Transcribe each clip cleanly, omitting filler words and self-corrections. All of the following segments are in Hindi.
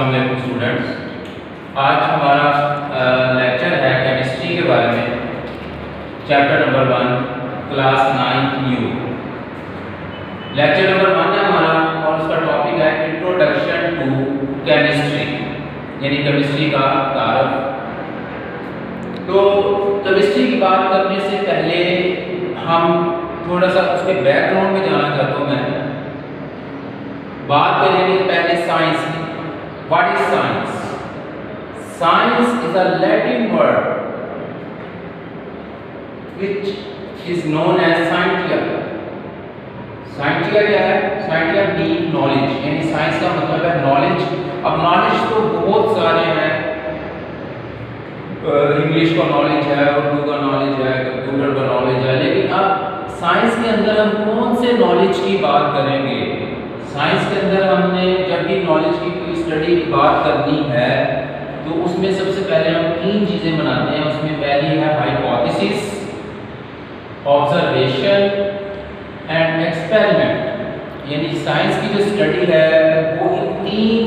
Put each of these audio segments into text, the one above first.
अस्सलाम वालेकुम स्टूडेंट्स। आज हमारा लेक्चर है केमिस्ट्री के बारे में, chapter number 1 class 9 new. Lecture number 1 है हमारा और उसका टॉपिक है इंट्रोडक्शन टू केमिस्ट्री, यानी केमिस्ट्री का तारुफ। तो केमिस्ट्री की बात करने से पहले हम थोड़ा सा उसके बैकग्राउंड में जाना चाहता हूँ। मैं बात करेंगे पहले साइंस की। What is science? Science is a Latin word which is known as scientia। Scientia क्या है? साइंटिया मीन नॉलेज, यानी साइंस का मतलब है नॉलेज। अब नॉलेज तो बहुत सारे हैं, इंग्लिश का नॉलेज है, उर्दू का नॉलेज है, कंप्यूटर का नॉलेज है, लेकिन अब साइंस के अंदर हम कौन से नॉलेज की बात करेंगे? साइंस के अंदर हमने जब भी नॉलेज की कोई स्टडी की बात करनी है तो उसमें सबसे पहले हम 3 चीज़ें बनाते हैं। उसमें पहली है हाइपोथेसिस, ऑब्जर्वेशन एंड एक्सपेरिमेंट। यानी साइंस की जो स्टडी है वो इन 3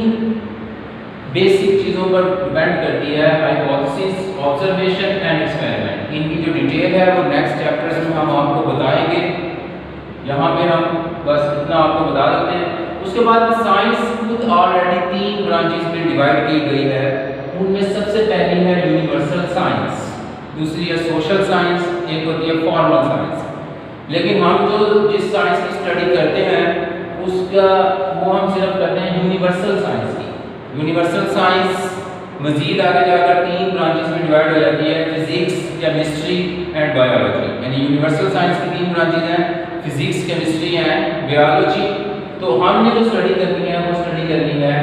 बेसिक चीज़ों पर डिपेंड करती है, हाइपोथेसिस, ऑब्जर्वेशन एंड एक्सपेरिमेंट। इनकी जो डिटेल है वो नेक्स्ट चैप्टर्स में हम आपको बताएंगे। यहाँ पे हम बस इतना आपको बता देते हैं। उसके बाद साइंस खुद ऑलरेडी 3 ब्रांचेस में डिवाइड की गई है। उनमें सबसे पहली है यूनिवर्सल साइंस, दूसरी है सोशल साइंस, एक होती है फॉर्मल साइंस। लेकिन हम जो जिस साइंस की स्टडी करते हैं उसका वो हम सिर्फ करते हैं यूनिवर्सल साइंस की। यूनिवर्सल साइंस मजीद आगे जाकर 3 ब्रांचेस में डिवाइड हो जाती है, फिजिक्स, केमिस्ट्री एंड बायोलॉजी। यानी यूनिवर्सल साइंस की 3 ब्रांचेस हैं, फिजिक्स, केमिस्ट्री एंड बायोलॉजी। तो हमने जो स्टडी करनी है वो स्टडी करनी है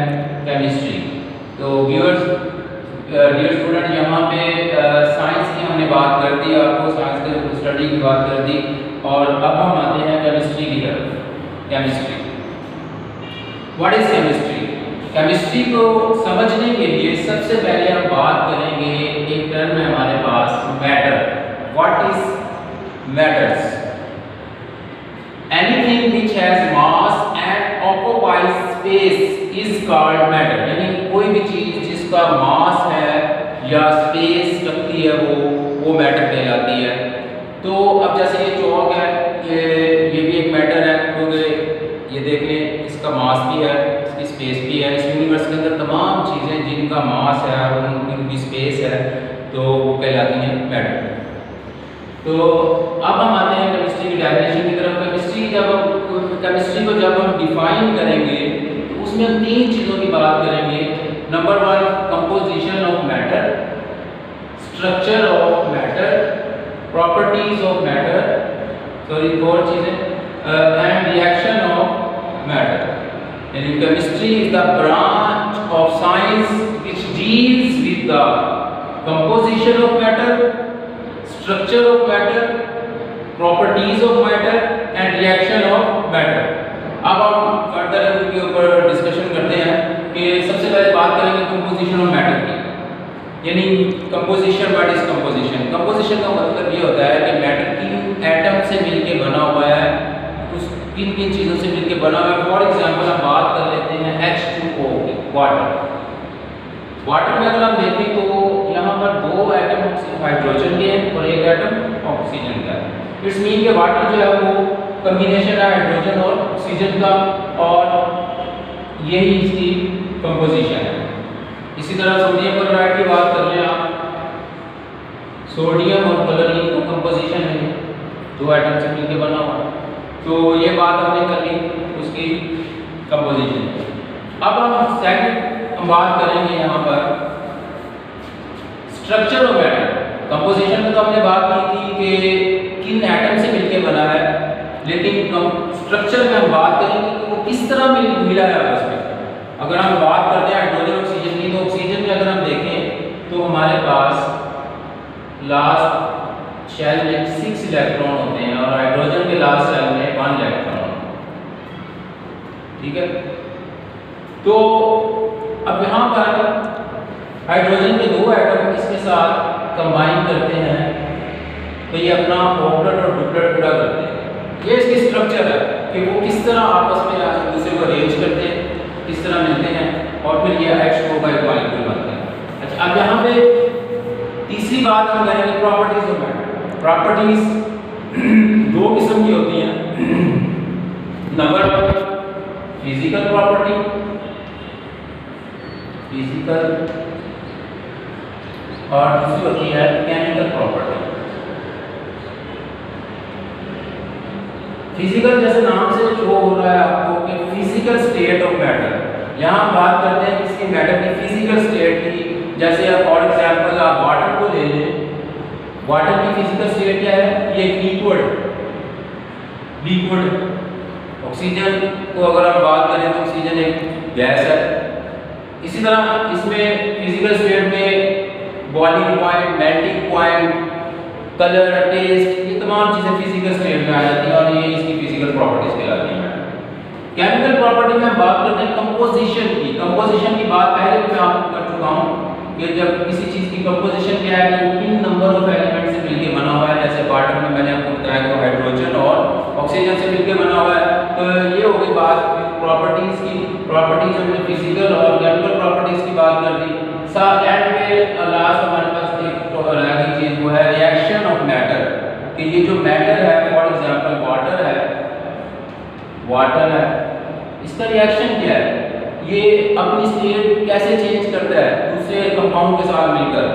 केमिस्ट्री। तो व्यूअर्स, डियर स्टूडेंट, यहाँ पे साइंस की हमने बात कर दी, आपको साइंस के स्टडी की बात कर दी, और अब हम आते हैं केमिस्ट्री की तरफ। Chemistry, what is chemistry? Chemistry को समझने के लिए सबसे पहले हम बात करेंगे, एक टर्म है हमारे पास matter. What is matters? Anything which has mass and occupies space is called matter. यानी कोई भी चीज जिसका मास है या स्पेस रखती है वो मैटर कहलाती है। तो अब जैसे ये चौक है, ये भी एक मैटर है, क्योंकि ये देख लें इसका मास भी है, इसकी स्पेस भी है। इस यूनिवर्स के अंदर तमाम चीज़ें जिनका मास है और उनकी स्पेस है तो वो कहलाती हैं मैटर। तो अब हम आते हैं केमिस्ट्री की डेफिनेशन की तरफ। केमिस्ट्री को जब हम डिफाइन करेंगे तो उसमें हम 3 चीज़ों की बात करेंगे। Number 1 composition of matter, structure of matter, properties of matter, sorry 4 चीज़ें, एंड रिएक्शन ऑफ मैटर। यानी chemistry is the branch of science which deals with the composition of matter, structure of matter, properties of matter and reaction of matter. अब हम फर्दर इनके ऊपर डिस्कशन करते हैं कि सबसे पहले बात करेंगे कंपोजिशन ऑफ मैटर की। यानी composition, what is composition? Composition का मतलब ये होता है कि मैटर किन एटम से मिलके बना हुआ है, उस किन किन चीज़ों से मिलके बना हुआ है। फॉर एग्जांपल हम बात कर लेते हैं H2O की, वाटर। वाटर में अगर हम देखें तो यहाँ पर 2 एटम हाइड्रोजन के हैं और 1 एटम ऑक्सीजन का है। इट्स मीन के वाटर जो है वो कम्बिनेशन है हाइड्रोजन और ऑक्सीजन का, और यही इसकी कंपोजिशन है। इसी तरह सोडियम क्लोराइड की बात कर लें आप, सोडियम और क्लोरीन का कंपोजिशन है, 2 एटम से मिलकर बना हुआ। तो ये बात हमने कर ली उसकी कंपोजिशन। अब हम सेकंड बात करेंगे यहाँ पर स्ट्रक्चर ऑफ मैटर। कंपोजिशन में तो हमने बात की थी कि किन एटम से मिलकर बना है, लेकिन स्ट्रक्चर में हम बात करेंगे कि वो किस तरह मिला है आपस में। अगर हम बात करते हैं हाइड्रोजन ऑक्सीजन की, तो ऑक्सीजन में अगर हम देखें तो हमारे पास लास्ट शेल में 6 इलेक्ट्रॉन होते हैं और हाइड्रोजन के लास्ट शेल में 1 इलेक्ट्रॉन। ठीक है, तो अब यहाँ पर हाइड्रोजन के 2 एटम इसके साथ कंबाइन करते हैं तो ये अपना ऑर्बिटल और डुप्लेट पूरा करते हैं। ये इसकी स्ट्रक्चर है कि वो किस तरह आपस में एक दूसरे को अरेंज करते हैं, किस तरह मिलते हैं और फिर ये H2O का एक मॉलिक्यूल बनता है। अच्छा, अब यहाँ पे तीसरी बात हम करेंगे प्रॉपर्टीज ऑफ मैटर। प्रॉपर्टीज दो किस्म की होती हैं। Number one physical property, physical, और दूसरी होती है केमिकल प्रॉपर्टी। फिजिकल जैसे नाम से शो हो रहा है आपको कि फिजिकल स्टेट ऑफ मैटर, यहाँ हम बात करते हैं किसी मैटर की फिजिकल स्टेट की। जैसे फॉर एग्जांपल आप वाटर को ले लें, वाटर की फिजिकल स्टेट क्या है? ये लिक्विड, लिक्विड। ऑक्सीजन को अगर हम बात करें तो ऑक्सीजन एक गैस है। इसी तरह इसमें फिजिकल स्टेट में boiling point, melting point, colour, taste, ये तमाम चीज़ें फिजिकल स्टेट में आ जाती हैं और ये इसकी फिजिकल प्रॉपर्टीज कहलाती हैं। केमिकल प्रॉपर्टी में हम बात करते हैं कंपोजिशन की। कंपोजिशन की बात पहले भी मैं आपको कर चुका हूँ कि जब किसी चीज़ की कंपोजिशन क्या है कि किन नंबर ऑफ एलिमेंट से मिलकर बना हुआ है। जैसे वाटर में मैंने आपको बताया कि हाइड्रोजन और ऑक्सीजन से मिलकर बना हुआ है। तो ये हो गई बात प्रॉपर्टीज की। प्रॉपर्टीज हमने फिजिकल और केमिकल प्रॉपर्टीज की बात कर दी। साथ एंड में लास्ट हमारे पास एक रह गई चीज़, वो है रिएक्शन ऑफ मैटर। कि ये जो मैटर है, फॉर एग्जांपल वाटर है, वाटर है, इसका रिएक्शन क्या है? ये अपनी स्टेट कैसे चेंज करता है दूसरे कंपाउंड के साथ मिलकर।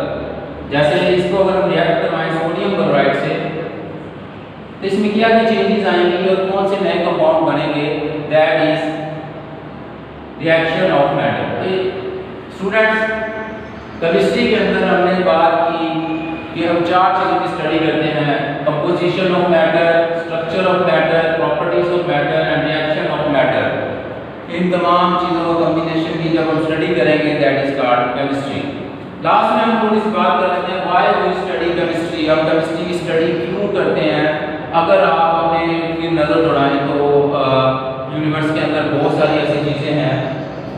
जैसे इसको अगर हम रिएक्ट करवाएं सोडियम क्लोराइड से, तो इसमें क्या क्या चेंजेस आएंगे और कौन से नए कंपाउंड बनेंगे? That is reaction of matter. Students, chemistry के अंदर हमने बात की कि हम चार चीज़ों की स्टडी करते हैं: composition of matter, structure of matter, properties of matter and reaction of matter. इन तमाम चीज़ों का कॉम्बिनेशन की जब हम स्टडी करेंगे that is called chemistry. Last में हम थोड़ी सी बात कर लेते हैं व्हाई वी स्टडी केमिस्ट्री। हम केमिस्ट्री की स्टडी क्यों करते हैं? अगर आप अपने नज़र दौड़ाएं तो यूनिवर्स के अंदर बहुत सारी ऐसी चीज़ें हैं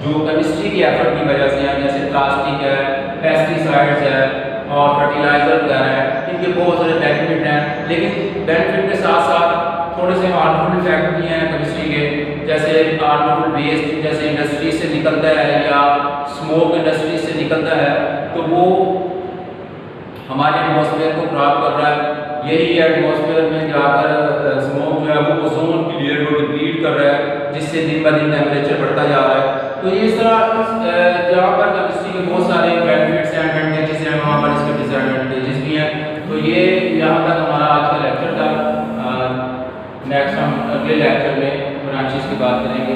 जो केमिस्ट्री की एफर्ट की वजह से हैं। जैसे प्लास्टिक है, पेस्टिसाइड्स है और फर्टिलाइजर वगैरह है। इनके बहुत सारे बेनिफिट हैं, लेकिन बेनिफिट के साथ साथ थोड़े से हार्मफुल इफेक्ट भी हैं केमिस्ट्री के। जैसे हार्मफुल वेस्ट जैसे इंडस्ट्री से निकलता है या स्मोक इंडस्ट्री से निकलता है, तो वो हमारे एटमॉस्फेयर को खराब कर रहा है। यही एटमॉस्फेयर में जाकर स्मोक जो है वो ओजोन की लेयर को डिप्लीट कर रहा है, जिससे दिन ब दिन टेम्परेचर बढ़ता जा रहा है। तो इस तरह जहाँ पर केमिस्ट्री के बहुत सारे बेनिफिट्स एंड एडवांटेजेस हैं, वहाँ पर इसके डिसएडवांटेजेस भी हैं। तो ये यहाँ तक हमारा आज का लेक्चर था। नेक्स्ट हम अगले लेक्चर में ब्रांचेस की बात करेंगे।